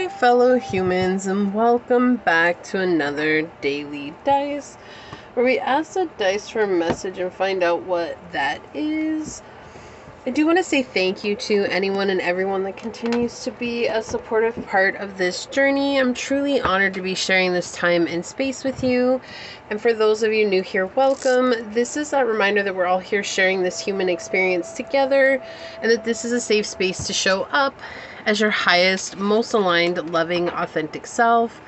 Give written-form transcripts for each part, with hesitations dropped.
my fellow humans, and welcome back to another Daily Dice, where we ask the dice for a message and find out what that is. I do want to say thank you to anyone and everyone that continues to be a supportive part of this journey. I'm truly honored to be sharing this time and space with you. And for those of you new here, welcome. This is that reminder that we're all here sharing this human experience together, and that this is a safe space to show up as your highest, most aligned, loving, authentic self.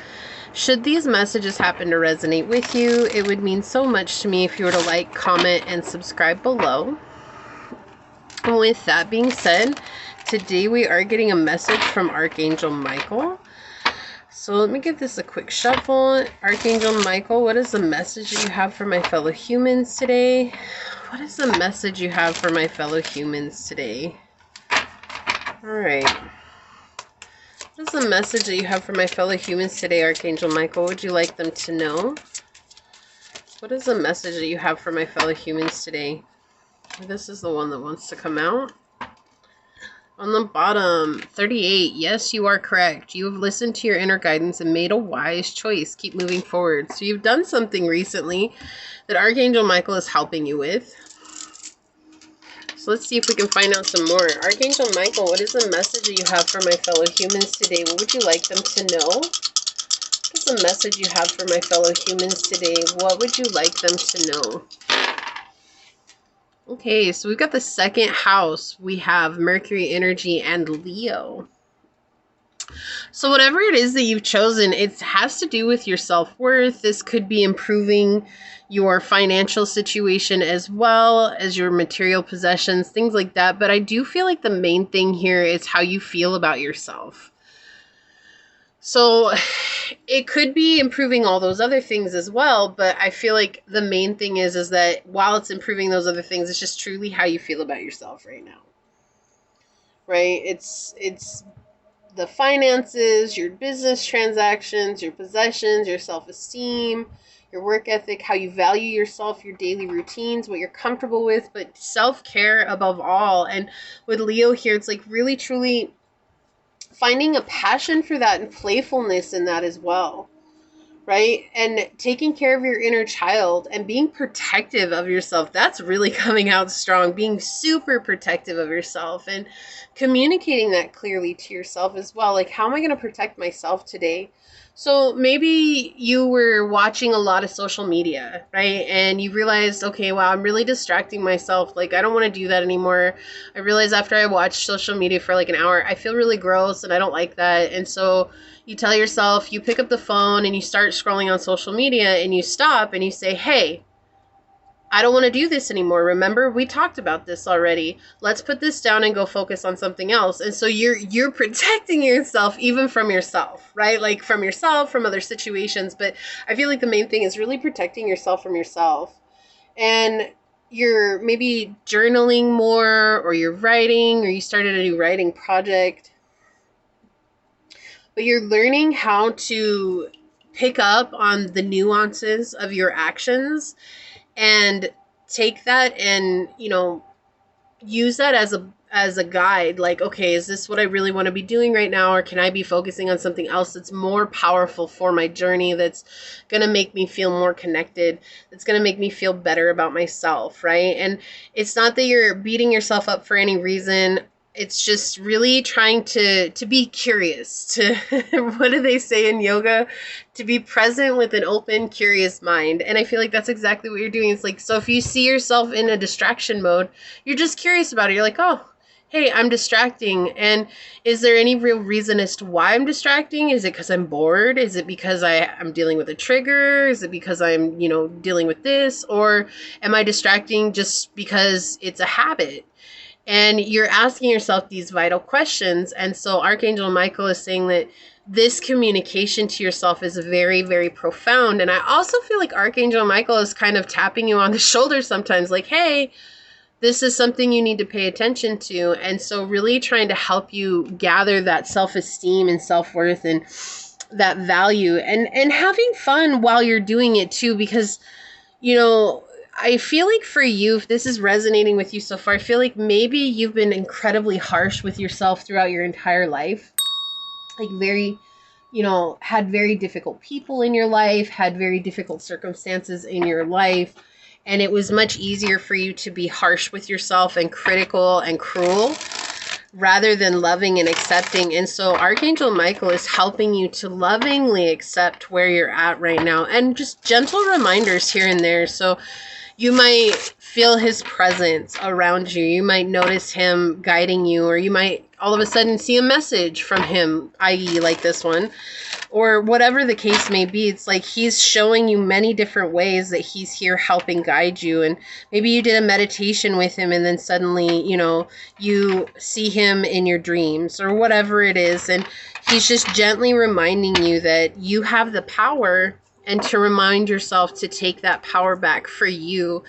Should these messages happen to resonate with you, it would mean so much to me if you were to like, comment, and subscribe below. And with that being said, today we are getting a message from Archangel Michael. So let me give this a quick shuffle. Archangel Michael, what is the message that you have for my fellow humans today? What is the message you have for my fellow humans today? All right. What is the message that you have for my fellow humans today, Archangel Michael? What would you like them to know? What is the message that you have for my fellow humans today? This is the one that wants to come out. On the bottom, 38. Yes, you are correct. You have listened to your inner guidance and made a wise choice. Keep moving forward. So you've done something recently that Archangel Michael is helping you with. So let's see if we can find out some more. Archangel Michael, what is the message that you have for my fellow humans today? What would you like them to know? What is the message you have for my fellow humans today? What would you like them to know? Okay, so we've got the second house. We have Mercury energy and Leo. So whatever it is that you've chosen, it has to do with your self-worth. This could be improving your financial situation as well as your material possessions, things like that. But I do feel like the main thing here is how you feel about yourself. So it could be improving all those other things as well, but I feel like the main thing is that while it's improving those other things, it's just truly how you feel about yourself right now. Right? It's the finances, your business transactions, your possessions, your self-esteem, your work ethic, how you value yourself, your daily routines, what you're comfortable with, but self-care above all. And with Leo here, it's like really truly finding a passion for that and playfulness in that as well, right? And taking care of your inner child and being protective of yourself. That's really coming out strong. Being super protective of yourself and communicating that clearly to yourself as well. Like, how am I going to protect myself today? So maybe you were watching a lot of social media, right? And you realized, okay, wow, I'm really distracting myself. Like, I don't want to do that anymore. I realized after I watched social media for like an hour, I feel really gross and I don't like that. And so you tell yourself, you pick up the phone and you start scrolling on social media and you stop and you say, hey, I don't want to do this anymore. Remember, we talked about this already. Let's put this down and go focus on something else. And so you're protecting yourself even from yourself, right? Like from yourself, from other situations. But I feel like the main thing is really protecting yourself from yourself. And you're maybe journaling more, or you're writing, or you started a new writing project. But you're learning how to pick up on the nuances of your actions and take that and, use that as a guide. Like, okay, is this what I really want to be doing right now? Or can I be focusing on something else that's more powerful for my journey, that's going to make me feel more connected, that's going to make me feel better about myself, right? And it's not that you're beating yourself up for any reason. It's just really trying to be curious, to, what do they say in yoga? To be present with an open, curious mind. And I feel like that's exactly what you're doing. It's like, so if you see yourself in a distraction mode, you're just curious about it. You're like, oh, hey, I'm distracting. And is there any real reason as to why I'm distracting? Is it because I'm bored? Is it because I'm dealing with a trigger? Is it because I'm, dealing with this? Or am I distracting just because it's a habit? And you're asking yourself these vital questions. And so Archangel Michael is saying that this communication to yourself is very, very profound. And I also feel like Archangel Michael is kind of tapping you on the shoulder sometimes, like, hey, this is something you need to pay attention to. And so really trying to help you gather that self-esteem and self-worth and that value, and having fun while you're doing it too, because, I feel like for you, if this is resonating with you so far, I feel like maybe you've been incredibly harsh with yourself throughout your entire life. like very, had very difficult people in your life, had very difficult circumstances in your life, and it was much easier for you to be harsh with yourself and critical and cruel rather than loving and accepting. And so Archangel Michael is helping you to lovingly accept where you're at right now, and just gentle reminders here and there. So you might feel his presence around you. You might notice him guiding you, or you might all of a sudden see a message from him, i.e. like this one, or whatever the case may be. It's like he's showing you many different ways that he's here helping guide you. And maybe you did a meditation with him and then suddenly, you see him in your dreams or whatever it is. And he's just gently reminding you that you have the power, and to remind yourself to take that power back for you.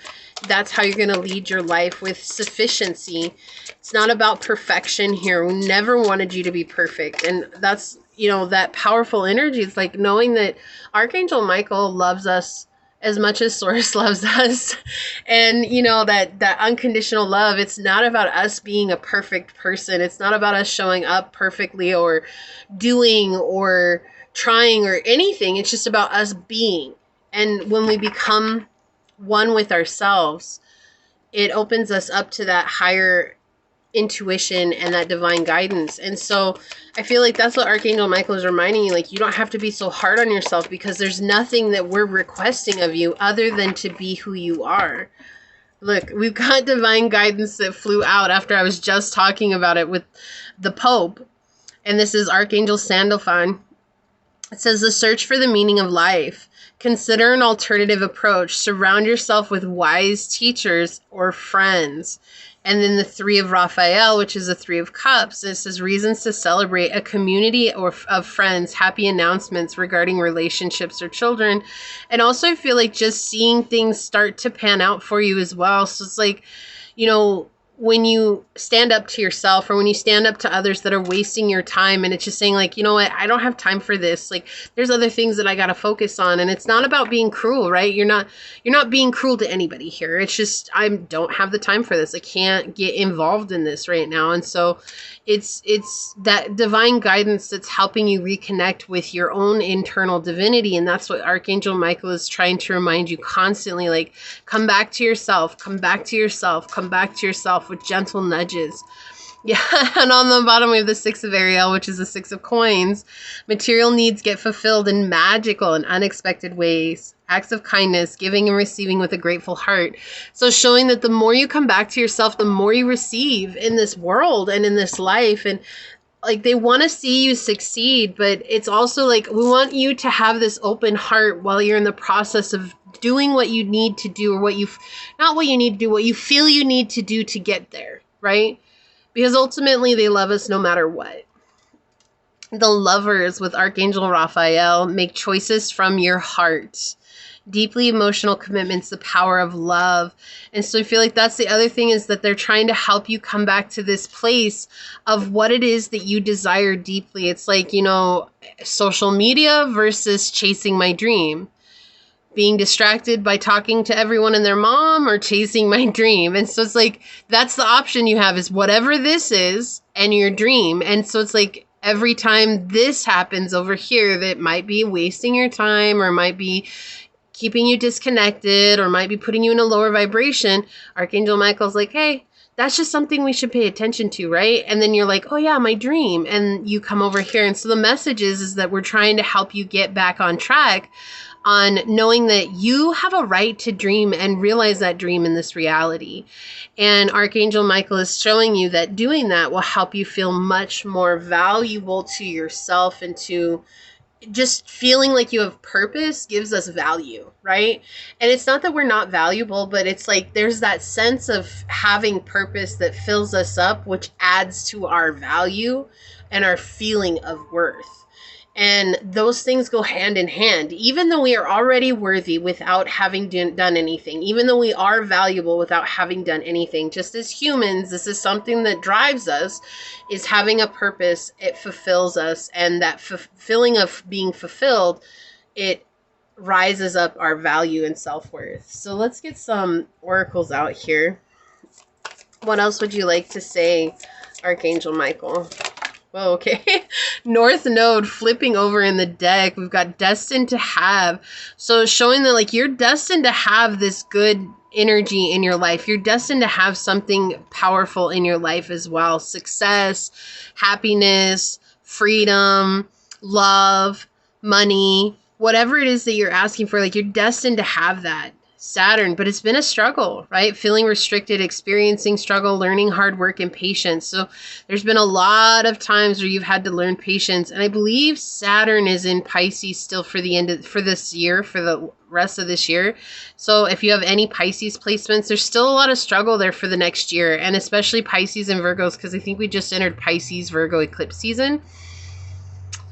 That's how you're going to lead your life with sufficiency. It's not about perfection here. We never wanted you to be perfect. And that's, that powerful energy. It's like knowing that Archangel Michael loves us as much as Source loves us. And, that unconditional love, it's not about us being a perfect person. It's not about us showing up perfectly or doing or trying or anything. It's just about us being. And when we become one with ourselves, it opens us up to that higher intuition and that divine guidance. And so I feel like that's what Archangel Michael is reminding you. Like, you don't have to be so hard on yourself, because there's nothing that we're requesting of you other than to be who you are. Look, we've got divine guidance that flew out after I was just talking about it with the Pope. And this is Archangel Sandalphon. It says, the search for the meaning of life. Consider an alternative approach. Surround yourself with wise teachers or friends. And then the Three of Raphael, which is the Three of Cups. It says, reasons to celebrate a community of friends, happy announcements regarding relationships or children. And also I feel like just seeing things start to pan out for you as well. So it's like, when you stand up to yourself, or when you stand up to others that are wasting your time, and it's just saying like, you know what, I don't have time for this. Like, there's other things that I got to focus on. And it's not about being cruel, right? You're not being cruel to anybody here. It's just, I don't have the time for this. I can't get involved in this right now. And so it's that divine guidance that's helping you reconnect with your own internal divinity. And that's what Archangel Michael is trying to remind you constantly. Like, come back to yourself, come back to yourself, come back to yourself, with gentle nudges. Yeah, and on the bottom we have the Six of Ariel, which is the Six of Coins. Material needs get fulfilled in magical and unexpected ways. Acts of kindness, giving and receiving with a grateful heart. So showing that the more you come back to yourself, the more you receive in this world and in this life. And like, they want to see you succeed, but it's also like, we want you to have this open heart while you're in the process of doing what you need to do, or what you feel you need to do to get there, right? Because ultimately they love us no matter what. The Lovers with Archangel Raphael, make choices from your heart. Deeply emotional commitments, the power of love. And so I feel like that's the other thing, is that they're trying to help you come back to this place of what it is that you desire deeply. It's like, social media versus chasing my dream. Being distracted by talking to everyone and their mom, or chasing my dream. And so it's like, that's the option you have, is whatever this is and your dream. And so it's like, every time this happens over here, that might be wasting your time, or might be keeping you disconnected, or might be putting you in a lower vibration, Archangel Michael's like, hey, that's just something we should pay attention to, right? And then you're like, oh yeah, my dream. And you come over here. And so the message is that we're trying to help you get back on track, on knowing that you have a right to dream and realize that dream in this reality. And Archangel Michael is showing you that doing that will help you feel much more valuable to yourself, and to just feeling like you have purpose gives us value, right? And it's not that we're not valuable, but it's like there's that sense of having purpose that fills us up, which adds to our value and our feeling of worth. And those things go hand in hand. Even though we are already worthy without having done anything, even though we are valuable without having done anything, just as humans, this is something that drives us, is having a purpose. It fulfills us, and that feeling of being fulfilled, it rises up our value and self-worth. So let's get some oracles out here. What else would you like to say, Archangel Michael? Whoa, okay. North Node flipping over in the deck. We've got destined to have. So showing that like you're destined to have this good energy in your life. You're destined to have something powerful in your life as well. Success, happiness, freedom, love, money, whatever it is that you're asking for, like you're destined to have that. Saturn, but it's been a struggle, right? Feeling restricted, experiencing struggle, learning hard work and patience. So there's been a lot of times where you've had to learn patience. And I believe Saturn is in Pisces still for the end of, for this year, for the rest of this year. So if you have any Pisces placements, there's still a lot of struggle there for the next year, and especially Pisces and Virgos, because I think we just entered Pisces Virgo eclipse season.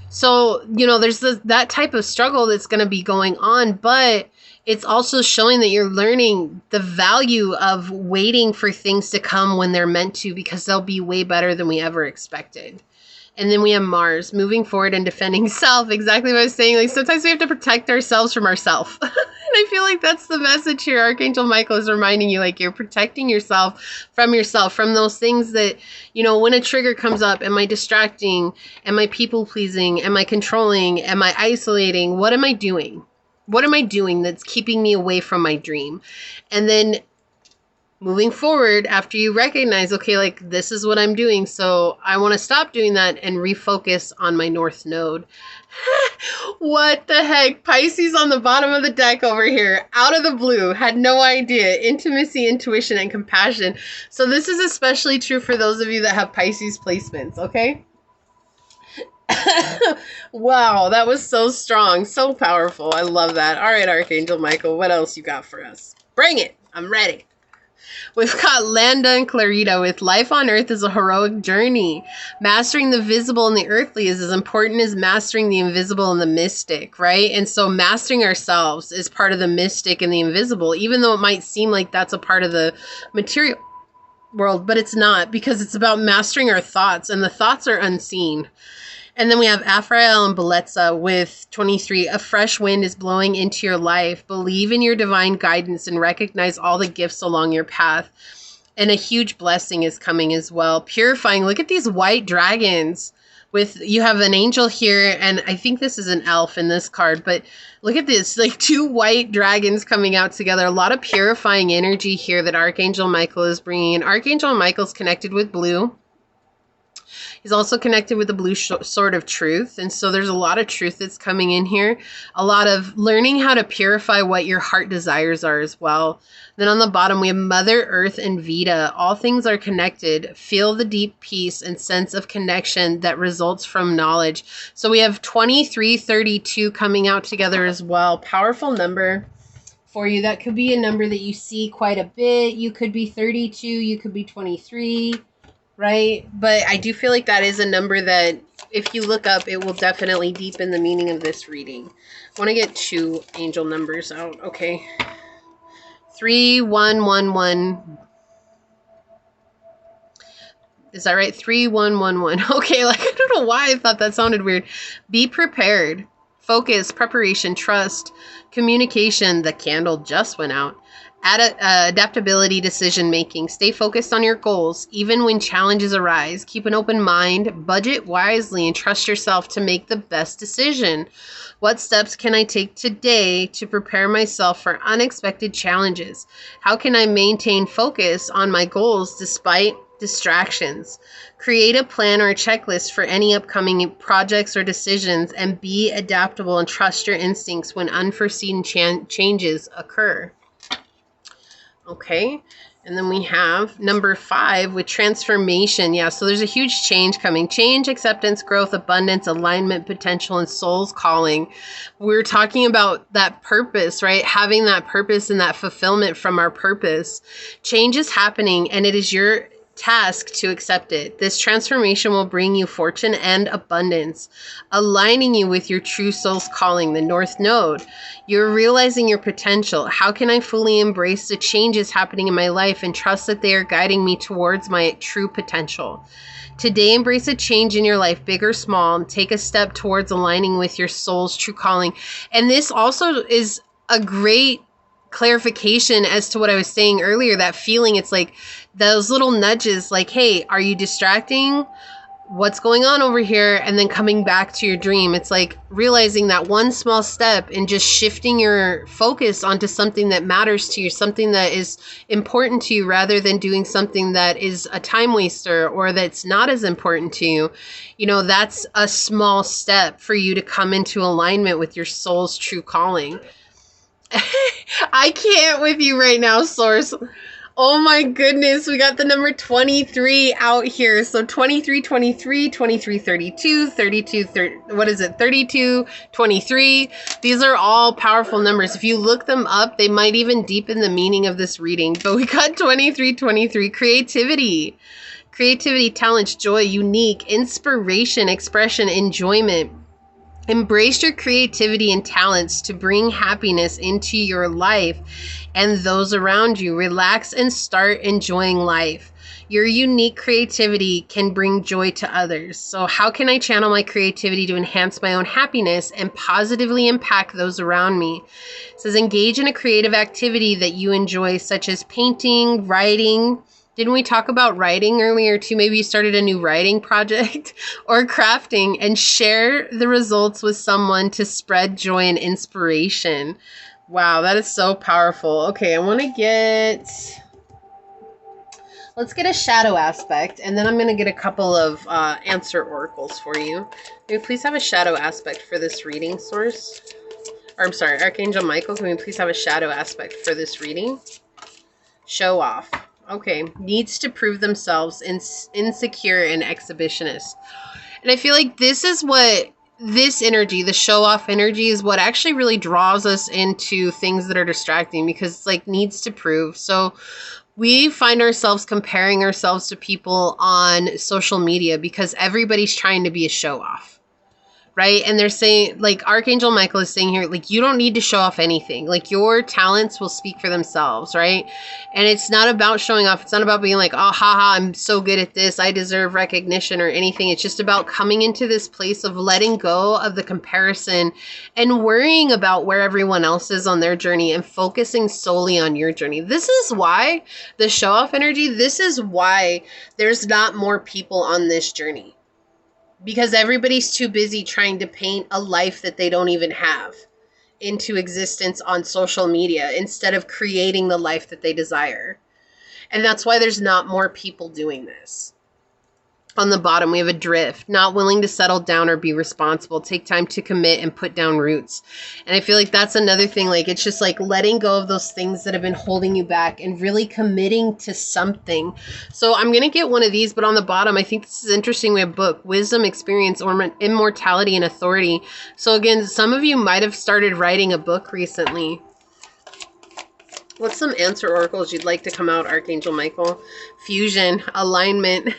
So, you know, there's that type of struggle that's going to be going on, but it's also showing that you're learning the value of waiting for things to come when they're meant to, because they'll be way better than we ever expected. And then we have Mars moving forward and defending self. Exactly what I was saying. Like sometimes we have to protect ourselves from ourselves. And I feel like that's the message here. Archangel Michael is reminding you, like, you're protecting yourself, from those things that, you know, when a trigger comes up, am I distracting? Am I people pleasing? Am I controlling? Am I isolating? What am I doing? What am I doing that's keeping me away from my dream? And then moving forward, after you recognize, okay, like this is what I'm doing, so I want to stop doing that and refocus on my North Node. What the heck? Pisces on the bottom of the deck over here, out of the blue, had no idea. Intimacy, intuition, and compassion. So this is especially true for those of you that have Pisces placements, okay? Wow, that was so strong, so powerful. I love that. All right, Archangel Michael, what else you got for us? Bring it. I'm ready. We've got Landa and Clarita with life on earth is a heroic journey. Mastering the visible and the earthly is as important as mastering the invisible and the mystic, right? And so mastering ourselves is part of the mystic and the invisible, even though it might seem like that's a part of the material world, but it's not, because it's about mastering our thoughts, and the thoughts are unseen. And then we have Aphrael and Beletza with 23. A fresh wind is blowing into your life. Believe in your divine guidance and recognize all the gifts along your path. And a huge blessing is coming as well. Purifying. Look at these white dragons. You have an angel here, and I think this is an elf in this card, but look at this, like two white dragons coming out together. A lot of purifying energy here that Archangel Michael is bringing in. Archangel Michael's connected with blue. He's also connected with the blue sword of truth. And so there's a lot of truth that's coming in here. A lot of learning how to purify what your heart desires are as well. Then on the bottom, we have Mother Earth and Vita. All things are connected. Feel the deep peace and sense of connection that results from knowledge. So we have 2332 coming out together as well. Powerful number for you. That could be a number that you see quite a bit. You could be 32. You could be 23. Right? But I do feel like that is a number that if you look up, it will definitely deepen the meaning of this reading. I want to get two angel numbers out. Okay. 3111. Is that right? 3111. Okay, like I don't know why I thought that sounded weird. Be prepared. Focus, preparation, trust, communication. The candle just went out. Adaptability, decision making. Stay focused on your goals, even when challenges arise. Keep an open mind, budget wisely, and trust yourself to make the best decision. What steps can I take today to prepare myself for unexpected challenges? How can I maintain focus on my goals despite distractions? Create a plan or a checklist for any upcoming projects or decisions, and be adaptable and trust your instincts when unforeseen changes occur. Okay, and then we have number 5 with transformation. Yeah, so there's a huge change coming. Change, acceptance, growth, abundance, alignment, potential, and soul's calling. We're talking about that purpose, right? Having that purpose and that fulfillment from our purpose. Change is happening, and it is your task to accept it. This transformation will bring you fortune and abundance, aligning you with your true soul's calling, the North Node. You're realizing your potential. How can I fully embrace the changes happening in my life and trust that they are guiding me towards my true potential? Today, embrace a change in your life, big or small, and take a step towards aligning with your soul's true calling. And this also is a great clarification as to what I was saying earlier, that feeling. It's like those little nudges, like, hey, are you distracting? what's going on over here, and then coming back to your dream. It's like realizing that one small step and just shifting your focus onto something that matters to you, something that is important to you, rather than doing something that is a time waster or that's not as important to you. You know, that's a small step for you to come into alignment with your soul's true calling. I can't with you right now, Source. Oh my goodness, we got the number 23 out here. So 23, 23, 23, 32, 32, 30, what is it? 32, 23. These are all powerful numbers. If you look them up, they might even deepen the meaning of this reading. But we got 23, 23, creativity. Creativity, talents, joy, unique, inspiration, expression, enjoyment. Embrace your creativity and talents to bring happiness into your life and those around you. Relax and start enjoying life. Your unique creativity can bring joy to others. So how can I channel my creativity to enhance my own happiness and positively impact those around me? It says engage in a creative activity that you enjoy, such as painting, writing. Didn't we talk about writing earlier too? Maybe you started a new writing project or crafting, and share the results with someone to spread joy and inspiration. Wow, that is so powerful. Okay, let's get a shadow aspect, and then I'm going to get a couple of answer oracles for you. May we please have a shadow aspect for this reading, Source? Or I'm sorry, Archangel Michael, can we please have a shadow aspect for this reading? Show off. Okay, needs to prove themselves, insecure and exhibitionist. And I feel like this is what this energy, the show off energy, is what actually really draws us into things that are distracting, because it's like needs to prove. So we find ourselves comparing ourselves to people on social media because everybody's trying to be a show off. Right? And they're saying, like Archangel Michael is saying here, like, you don't need to show off anything. Like, your talents will speak for themselves, right? And it's not about showing off. It's not about being like, oh, haha, I'm so good at this, I deserve recognition or anything. It's just about coming into this place of letting go of the comparison and worrying about where everyone else is on their journey and focusing solely on your journey. This is why the show off energy, this is why there's not more people on this journey. Because everybody's too busy trying to paint a life that they don't even have into existence on social media instead of creating the life that they desire. And that's why there's not more people doing this. On the bottom, we have adrift, not willing to settle down or be responsible, take time to commit and put down roots. And I feel like that's another thing. Like, it's just like letting go of those things that have been holding you back and really committing to something. So I'm going to get one of these, but on the bottom, I think this is interesting. We have book, wisdom, experience, or immortality and authority. So again, some of you might have started writing a book recently. What's some answer oracles you'd like to come out, Archangel Michael? Fusion, alignment.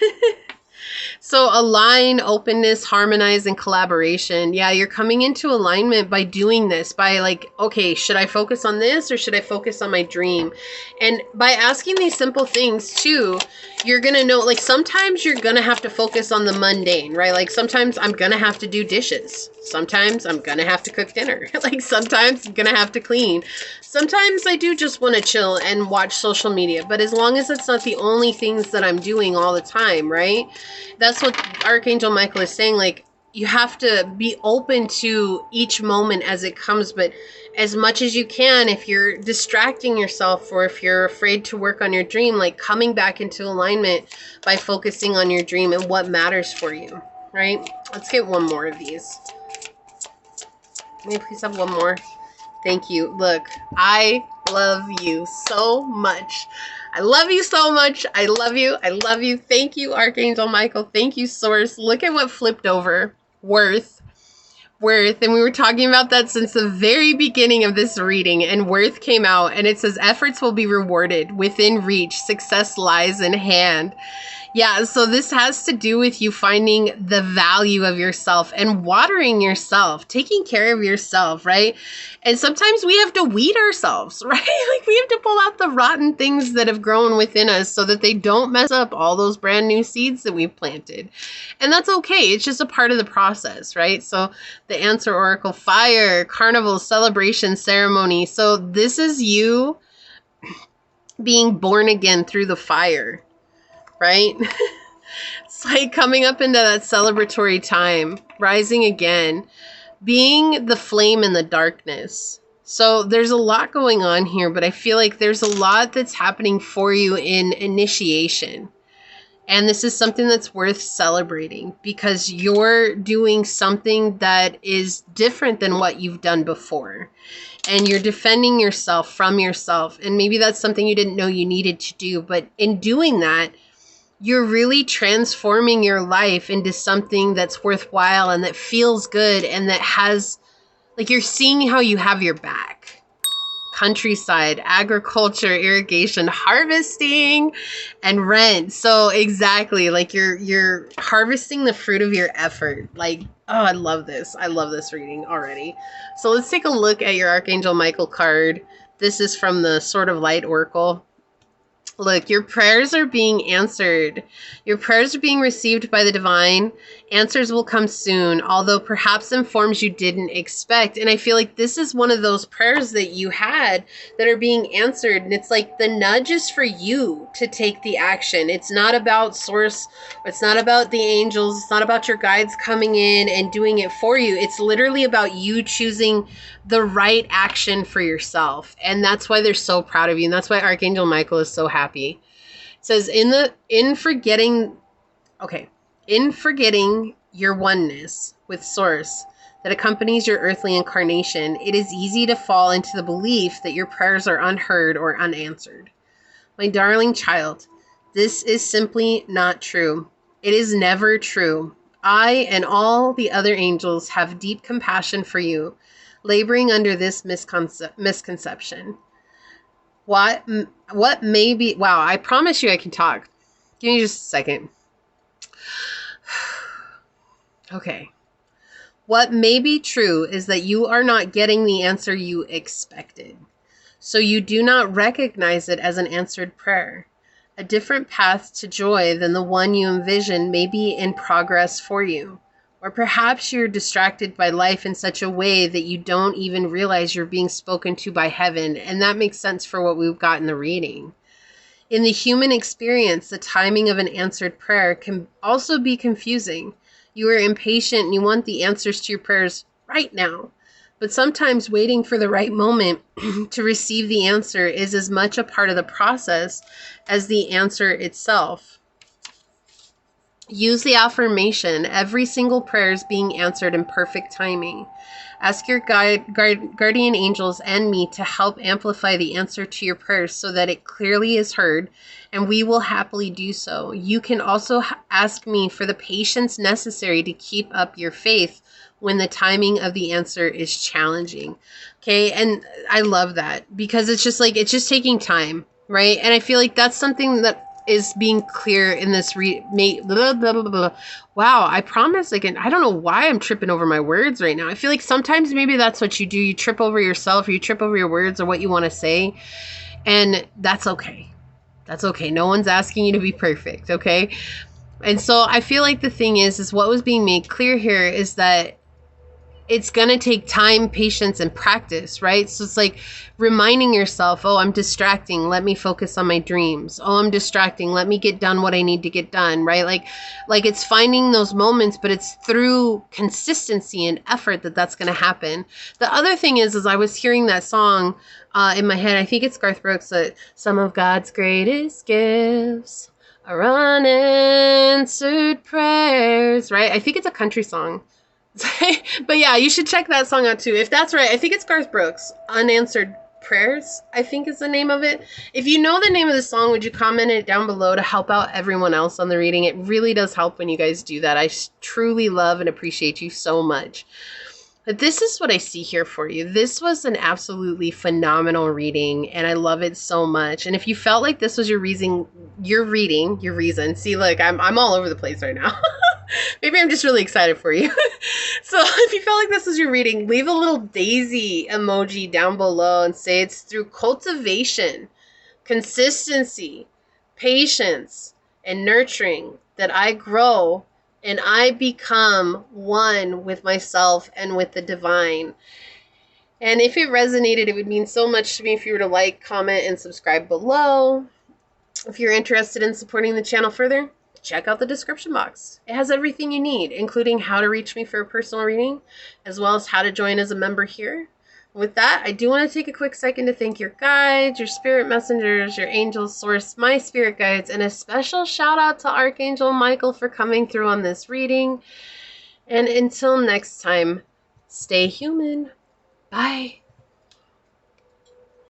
So align, openness, harmonize, and collaboration. Yeah, you're coming into alignment by doing this, by like, okay, should I focus on this or should I focus on my dream? And by asking these simple things too, you're going to know, like, sometimes you're going to have to focus on the mundane, right? Like, sometimes I'm going to have to do dishes. Sometimes I'm going to have to cook dinner. Like, sometimes I'm going to have to clean. Sometimes I do just want to chill and watch social media. But as long as it's not the only things that I'm doing all the time, right? That's what Archangel Michael is saying. Like, you have to be open to each moment as it comes, but as much as you can, if you're distracting yourself or if you're afraid to work on your dream, like coming back into alignment by focusing on your dream and what matters for you, right? Let's get one more of these. May I please have one more? Thank you. Look, I love you so much. I love you so much. I love you. I love you. Thank you, Archangel Michael. Thank you, Source. Look at what flipped over. Worth. And we were talking about that since the very beginning of this reading, and worth came out, and it says efforts will be rewarded, within reach, success lies in hand. Yeah, so this has to do with you finding the value of yourself and watering yourself, taking care of yourself, right? And sometimes we have to weed ourselves, right? Like, we have to pull out the rotten things that have grown within us so that they don't mess up all those brand new seeds that we've planted. And that's okay. It's just a part of the process, right? So the answer oracle, fire, carnival, celebration, ceremony. So this is you being born again through the fire. Right? It's like coming up into that celebratory time, rising again, being the flame in the darkness. So there's a lot going on here, but I feel like there's a lot that's happening for you in initiation. And this is something that's worth celebrating because you're doing something that is different than what you've done before. And you're defending yourself from yourself. And maybe that's something you didn't know you needed to do. But in doing that, you're really transforming your life into something that's worthwhile and that feels good and that has, like, you're seeing how you have your back. Countryside, agriculture, irrigation, harvesting, and rent. So exactly, like you're harvesting the fruit of your effort. Like, oh, I love this. I love this reading already. So let's take a look at your Archangel Michael card. This is from the Sword of Light Oracle. Look, your prayers are being answered. Your prayers are being received by the divine. Answers will come soon, although perhaps in forms you didn't expect. And I feel like this is one of those prayers that you had that are being answered. And it's like the nudge is for you to take the action. It's not about source. It's not about the angels. It's not about your guides coming in and doing it for you. It's literally about you choosing the right action for yourself. And that's why they're so proud of you. And that's why Archangel Michael is so happy. It says in forgetting your oneness with source that accompanies your earthly incarnation, it is easy to fall into the belief that your prayers are unheard or unanswered. My darling child, this is simply not true. It is never true. I and all the other angels have deep compassion for you, laboring under this misconception. What may be... Wow, I promise you I can talk. Give me just a second. Okay. What may be true is that you are not getting the answer you expected. So you do not recognize it as an answered prayer. A different path to joy than the one you envision may be in progress for you. Or perhaps you're distracted by life in such a way that you don't even realize you're being spoken to by heaven. And that makes sense for what we've got in the reading. In the human experience, the timing of an answered prayer can also be confusing. You are impatient and you want the answers to your prayers right now. But sometimes waiting for the right moment to receive the answer is as much a part of the process as the answer itself. Use the affirmation, every single prayer is being answered in perfect timing. Ask your guardian angels and me to help amplify the answer to your prayers so that it clearly is heard, and we will happily do so. You can also ask me for the patience necessary to keep up your faith when the timing of the answer is challenging. Okay, and I love that because it's just like, it's just taking time, right? And I feel like that's something that is being clear in this Wow, I promise again, I don't know why I'm tripping over my words right now. I feel like sometimes maybe that's what you do. You trip over yourself, or you trip over your words or what you want to say. And that's okay. That's okay. No one's asking you to be perfect, okay? And so I feel like the thing is what was being made clear here is that it's going to take time, patience, and practice, right? So it's like reminding yourself, oh, I'm distracting. Let me focus on my dreams. Oh, I'm distracting. Let me get done what I need to get done, right? Like it's finding those moments, but it's through consistency and effort that's going to happen. The other thing is I was hearing that song in my head. I think it's Garth Brooks, that some of God's greatest gifts are unanswered prayers, right? I think it's a country song. But yeah, you should check that song out too. If that's right, I think it's Garth Brooks. Unanswered Prayers, I think is the name of it. If you know the name of the song, would you comment it down below to help out everyone else on the reading? It really does help when you guys do that. I truly love and appreciate you so much. But this is what I see here for you. This was an absolutely phenomenal reading, and I love it so much. And if you felt like this was your reason, see, look, I'm all over the place right now. Maybe I'm just really excited for you. So if you felt like this was your reading, leave a little daisy emoji down below and say it's through cultivation, consistency, patience, and nurturing that I grow and I become one with myself and with the divine. And if it resonated, it would mean so much to me if you were to like, comment, and subscribe below. If you're interested in supporting the channel further, check out the description box. It has everything you need, including how to reach me for a personal reading, as well as how to join as a member here. With that, I do want to take a quick second to thank your guides, your spirit messengers, your angels, source, my spirit guides, and a special shout out to Archangel Michael for coming through on this reading. And until next time, stay human. Bye.